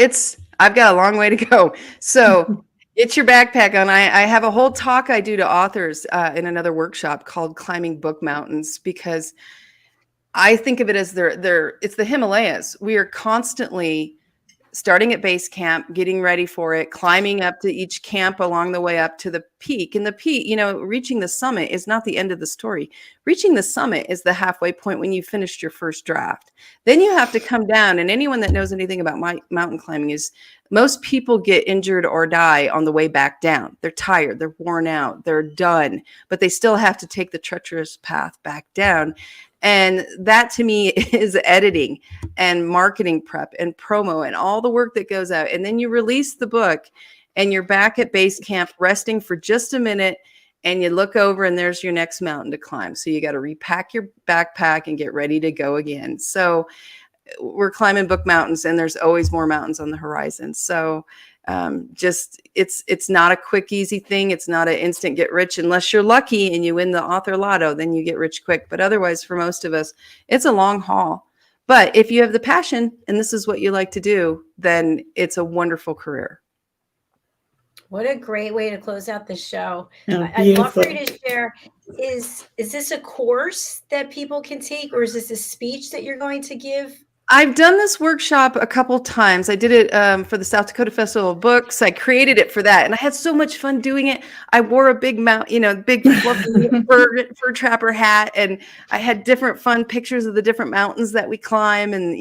I've got a long way to go. So get your backpack on. I have a whole talk I do to authors in another workshop called Climbing Book Mountains, because I think of it as it's the Himalayas. We are constantly starting at base camp, getting ready for it, climbing up to each camp along the way up to the peak. And the peak, reaching the summit is not the end of the story. Reaching the summit is the halfway point when you finished your first draft. Then you have to come down. And anyone that knows anything about mountain climbing is most people get injured or die on the way back down. They're tired, they're worn out, they're done, but they still have to take the treacherous path back down. And that to me is editing and marketing prep and promo and all the work that goes out. And then you release the book and you're back at base camp resting for just a minute, and you look over and there's your next mountain to climb. So you got to repack your backpack and get ready to go again. So we're climbing book mountains, and there's always more mountains on the horizon. So it's not a quick, easy thing. It's not an instant get rich unless you're lucky and you win the author lotto, then you get rich quick. But otherwise, for most of us, it's a long haul. But if you have the passion and this is what you like to do, then it's a wonderful career. What a great way to close out the show. Oh, I'd love for you to share, is this a course that people can take, or is this a speech that you're going to give? I've done this workshop a couple times. I did it for the South Dakota Festival of Books. I created it for that, and I had so much fun doing it. I wore a big big fluffy fur trapper hat, and I had different fun pictures of the different mountains that we climb, and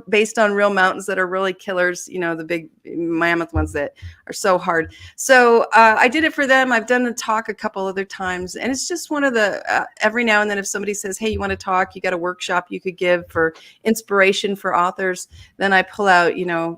based on real mountains that are really killers. The big mammoth ones that are so hard. So I did it for them. I've done a talk a couple other times, and it's just one of the every now and then if somebody says, "Hey, you want to talk? You got a workshop you could give for inspiration for authors," then I pull out,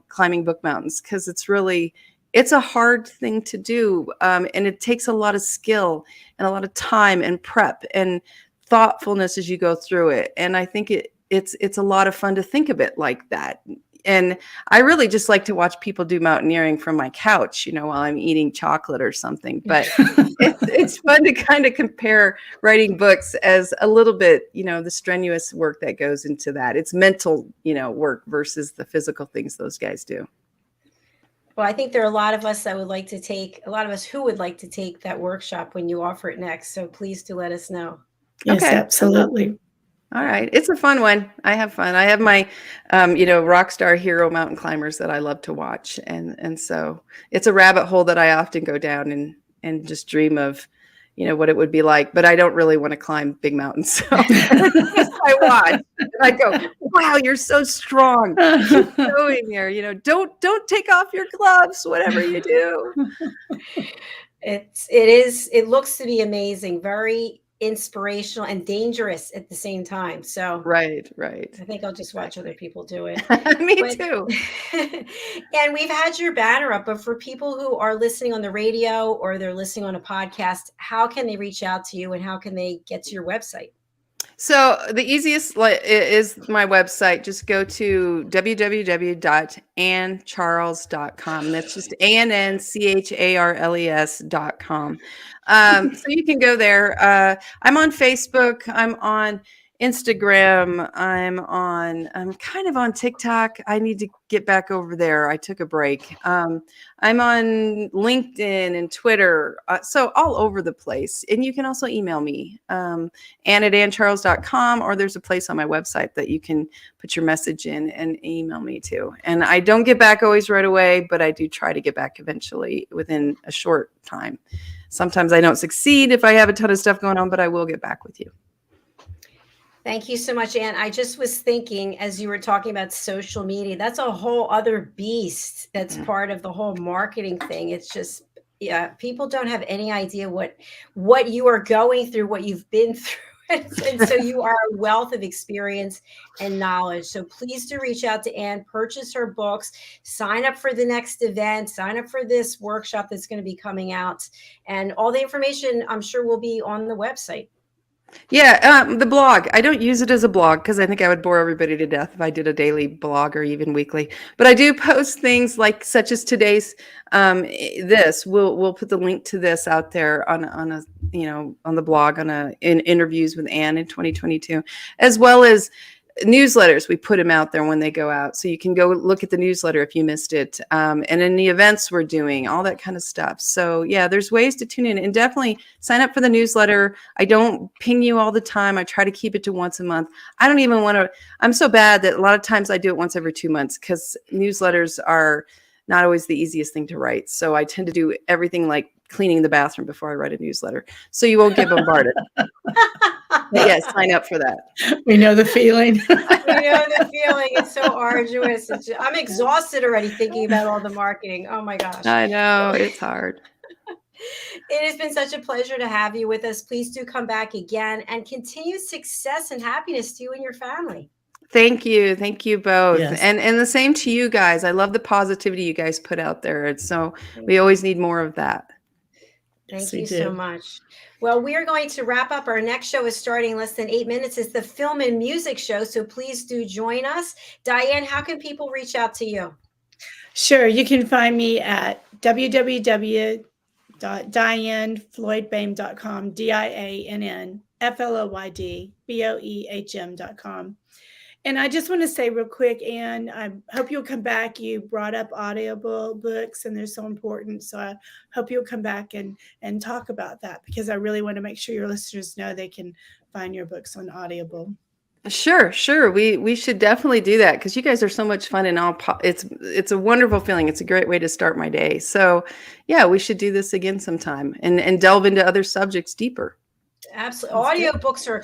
Climbing Book Mountains, because it's a hard thing to do. And it takes a lot of skill and a lot of time and prep and thoughtfulness as you go through it. And I think it's a lot of fun to think of it like that. And I really just like to watch people do mountaineering from my couch, while I'm eating chocolate or something. But it's fun to kind of compare writing books as a little bit, the strenuous work that goes into that. It's mental, work versus the physical things those guys do. Well, I think there are a lot of us who would like to take that workshop when you offer it next. So please do let us know. Yes, okay. Absolutely. All right. It's a fun one. I have fun. I have my, rock star hero mountain climbers that I love to watch. And so it's a rabbit hole that I often go down and just dream of, what it would be like. But I don't really want to climb big mountains. So I watch and I go, wow, you're so strong. Keep going there. Don't take off your gloves, whatever you do. It looks to be amazing, very inspirational and dangerous at the same time. So Right. I think I'll just watch other people do it. Me But too. and we've had your banner up, but for people who are listening on the radio or they're listening on a podcast, how can they reach out to you and how can they get to your website? So the easiest is my website. Just go to www.anncharles.com. That's just ANNCHARLES.com. So you can go there. I'm on Facebook. I'm on Instagram. I'm kind of on TikTok. I need to get back over there. I took a break. I'm on LinkedIn and Twitter. So all over the place. And you can also email me, Ann@AnnCharles.com, or there's a place on my website that you can put your message in and email me to. And I don't get back always right away, but I do try to get back eventually within a short time. Sometimes I don't succeed if I have a ton of stuff going on, but I will get back with you. Thank you so much, Ann. I just was thinking as you were talking about social media, that's a whole other beast that's part of the whole marketing thing. It's just, yeah, people don't have any idea what you are going through, what you've been through. And so you are a wealth of experience and knowledge. So please do reach out to Ann, purchase her books, sign up for the next event, sign up for this workshop that's going to be coming out. And all the information, I'm sure, will be on the website. Yeah, the blog. I don't use it as a blog because I think I would bore everybody to death if I did a daily blog or even weekly. But I do post things like such as today's this. We'll put the link to this out there on a on the blog in interviews with Ann in 2022, as well as newsletters. We put them out there when they go out, so you can go look at the newsletter if you missed it, and in the events we're doing, all that kind of stuff. So yeah, there's ways to tune in, and definitely sign up for the newsletter. I don't ping you all the time. I try to keep it to once a month. I don't even want to. I'm so bad that a lot of times I do it once every 2 months because newsletters are not always the easiest thing to write. So I tend to do everything like cleaning the bathroom before I write a newsletter, so you won't get bombarded. But yes, sign up for that. We know the feeling. We know the feeling. It's so arduous. I'm exhausted already thinking about all the marketing. Oh my gosh. I know, it's hard. It has been such a pleasure to have you with us. Please do come back again, and continued success and happiness to you and your family. Thank you. Thank you both. Yes. And the same to you guys. I love the positivity you guys put out there. And so we always need more of that. Thank you so much. Well, we are going to wrap up. Our next show is starting in less than 8 minutes. It's the Film and Music Show. So please do join us. Diane, how can people reach out to you? Sure. You can find me at www.diannfloydboehm.com, DIANNFLOYDBOEHM.com. And I just want to say real quick, Ann, I hope you'll come back. You brought up audible books, and they're so important. So I hope you'll come back and talk about that, because I really want to make sure your listeners know they can find your books on Audible. Sure. We should definitely do that, because you guys are so much fun, and it's a wonderful feeling. It's a great way to start my day. So yeah, we should do this again sometime and delve into other subjects deeper. Absolutely. Audiobooks are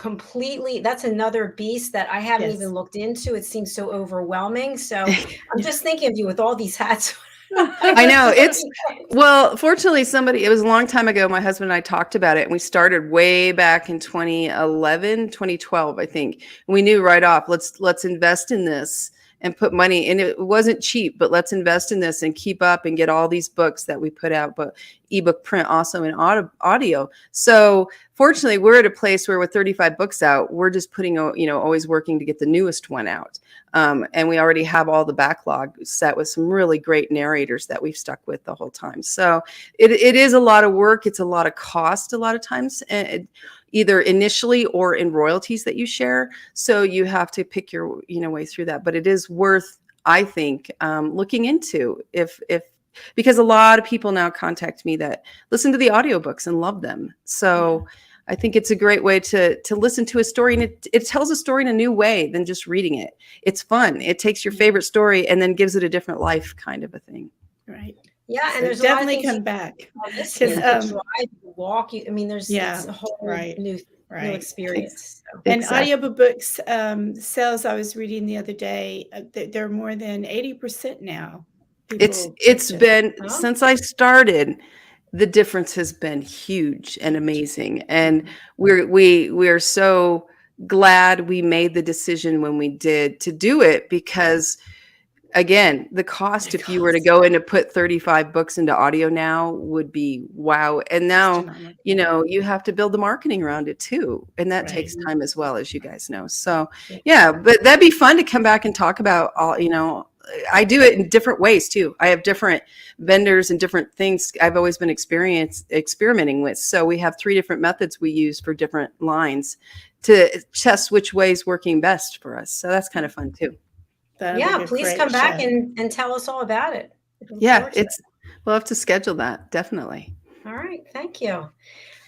that's another beast that I haven't even looked into. It seems so overwhelming. So I'm just thinking of you with all these hats. I know fortunately it was a long time ago. My husband and I talked about it, and we started way back in 2012, I think. And we knew right off, let's invest in this and put money, and it wasn't cheap, but let's invest in this and keep up and get all these books that we put out, but ebook, print, also in audio. So fortunately, we're at a place where with 35 books out, we're just putting, always working to get the newest one out. And we already have all the backlog set with some really great narrators that we've stuck with the whole time. So it is a lot of work. It's a lot of cost a lot of times, either initially or in royalties that you share. So you have to pick your way through that. But it is worth, I think, looking into because a lot of people now contact me that listen to the audiobooks and love them. So I think it's a great way to listen to a story, and it tells a story in a new way than just reading it. It's fun. It takes your favorite story and then gives it a different life, kind of a thing. Right. Yeah, and so there's definitely come back. Drive, walk. There's it's a whole new experience. So. And audiobooks sales, I was reading the other day, they're more than 80% now. It's been since I started. the difference has been huge and amazing. And we're so glad we made the decision when we did to do it, because again, the cost, if you were to go in to put 35 books into audio now, would be wow. And now, you know, you have to build the marketing around it too. And that takes time as well, as you guys know. So yeah, but that'd be fun to come back and talk about all, you know, I do it in different ways too. I have different vendors and different things I've always been experimenting with. So we have 3 different methods we use for different lines to test which way is working best for us. So that's kind of fun too. Yeah, please come back and tell us all about it. Yeah, we'll have to schedule that, definitely. All right, thank you. All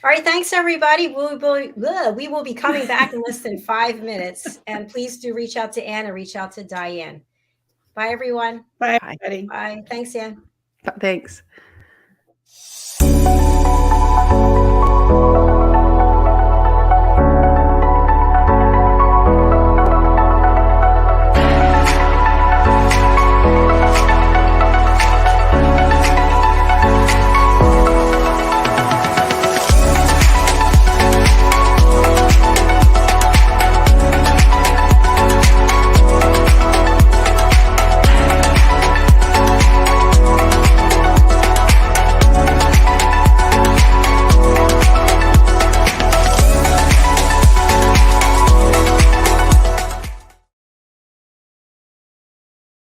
right, thanks everybody. We will be coming back in less than 5 minutes, and please do reach out to Ann and reach out to Diane. Bye everyone. Bye everybody. Bye. Thanks, Ann. Thanks.